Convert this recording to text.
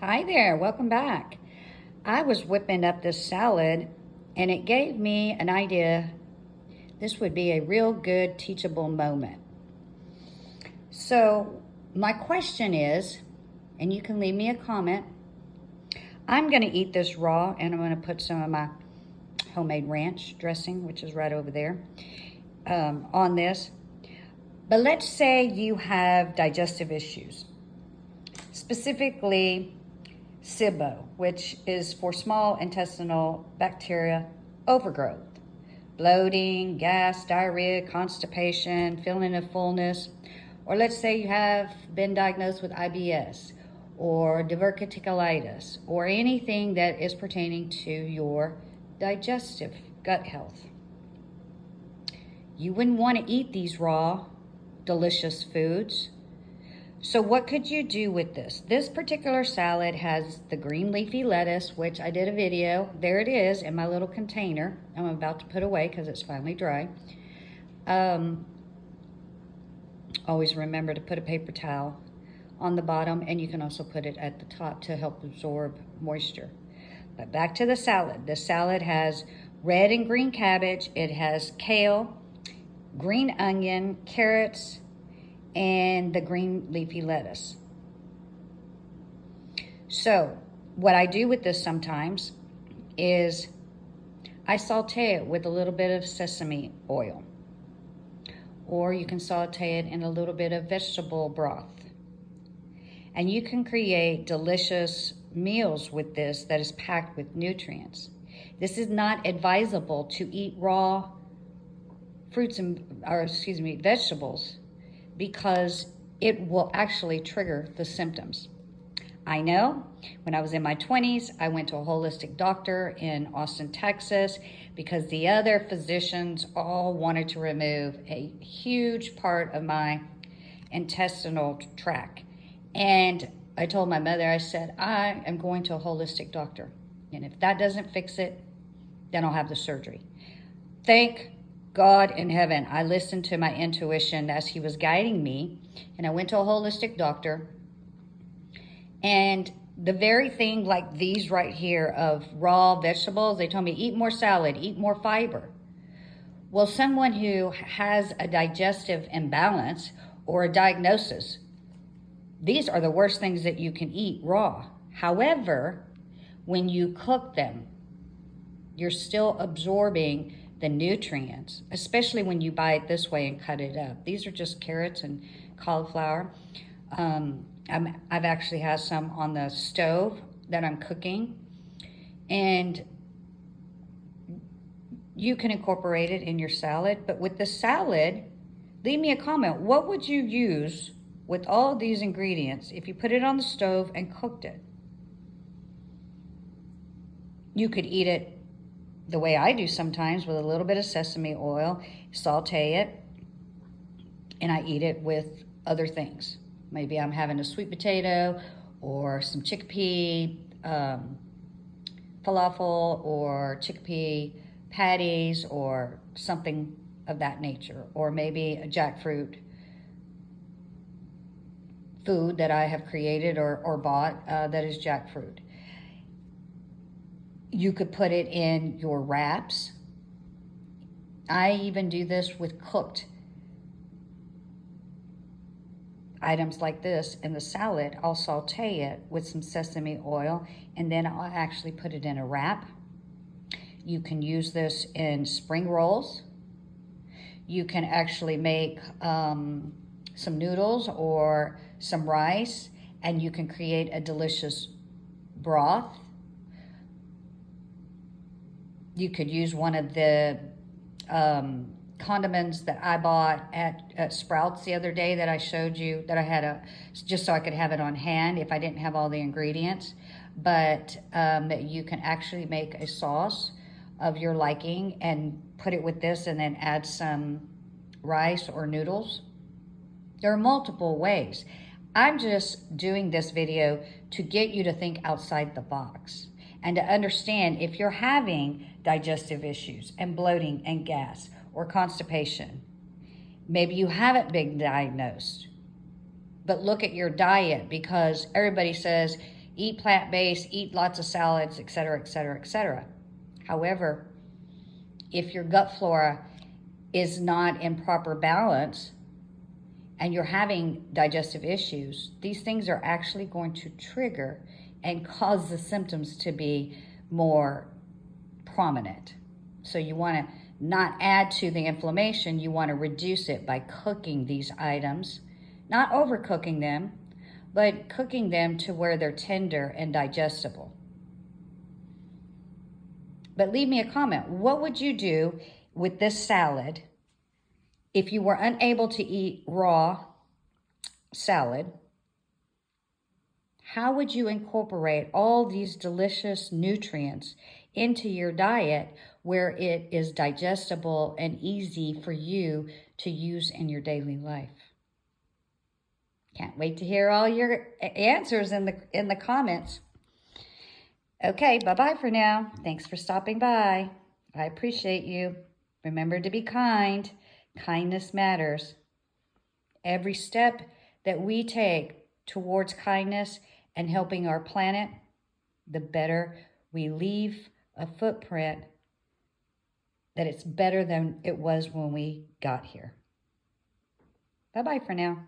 Hi there, welcome back. I was whipping up this salad and it gave me an idea. This would be a real good teachable moment. So, my question is, and you can leave me a comment, I'm going to eat this raw and I'm going to put some of my homemade ranch dressing, which is right over there, on this. But let's say you have digestive issues, specifically SIBO, which is for small intestinal bacteria overgrowth, bloating, gas, diarrhea, constipation, feeling of fullness. Or let's say you have been diagnosed with IBS or diverticulitis or anything that is pertaining to your digestive gut health. You wouldn't want to eat these raw, delicious foods. So what could you do with this? This particular salad has the green leafy lettuce, which I did a video. There it is in my little container. I'm about to put away because it's finally dry. Always remember to put a paper towel on the bottom, and you can also put it at the top to help absorb moisture. But back to the salad. The salad has red and green cabbage. It has kale, green onion, carrots, and the green leafy lettuce. So what I do with this sometimes is I saute it with a little bit of sesame oil, or you can saute it in a little bit of vegetable broth. And you can create delicious meals with this that is packed with nutrients. This is not advisable to eat raw vegetables, because it will actually trigger the symptoms. I know when I was in my 20s, I went to a holistic doctor in Austin, Texas, because the other physicians all wanted to remove a huge part of my intestinal tract. And I told my mother, I said, I am going to a holistic doctor. And if that doesn't fix it, then I'll have the surgery. Thank God in heaven, I listened to my intuition as he was guiding me, and I went to a holistic doctor. And the very thing like these right here of raw vegetables, they told me, eat more salad, eat more fiber. Well, someone who has a digestive imbalance or a diagnosis, these are the worst things that you can eat raw. However, when you cook them, you're still absorbing the nutrients, especially when you buy it this way and cut it up. These are just carrots and cauliflower. I've actually had some on the stove that I'm cooking, and you can incorporate it in your salad. But with the salad, leave me a comment. What would you use with all of these ingredients if you put it on the stove and cooked it? You could eat it the way I do sometimes, with a little bit of sesame oil, saute it, and I eat it with other things. Maybe I'm having a sweet potato or some chickpea falafel or chickpea patties or something of that nature, or maybe a jackfruit food that I have created or bought that is jackfruit. You could put it in your wraps. I even do this with cooked items like this in the salad. I'll saute it with some sesame oil, and then I'll actually put it in a wrap. You can use this in spring rolls. You can actually make some noodles or some rice, and you can create a delicious broth. You could use one of the condiments that I bought at Sprouts the other day that I showed you, that I had just so I could have it on hand if I didn't have all the ingredients. But you can actually make a sauce of your liking and put it with this, and then add some rice or noodles. There are multiple ways. I'm just doing this video to get you to think outside the box and to understand if you're having digestive issues and bloating and gas or constipation. Maybe you haven't been diagnosed, but look at your diet, because everybody says eat plant-based, eat lots of salads, etc., etc., etc. However, if your gut flora is not in proper balance and you're having digestive issues, these things are actually going to trigger and cause the symptoms to be more prominent. So you want to not add to the inflammation, you want to reduce it by cooking these items, not overcooking them, but cooking them to where they're tender and digestible. But leave me a comment. What would you do with this salad if you were unable to eat raw salad? How would you incorporate all these delicious nutrients into your diet where it is digestible and easy for you to use in your daily life? Can't wait to hear all your answers in the comments. Okay, bye-bye for now. Thanks for stopping by. I appreciate you. Remember to be kind. Kindness matters. Every step that we take towards kindness and helping our planet, the better we leave a footprint that it's better than it was when we got here. Bye-bye for now.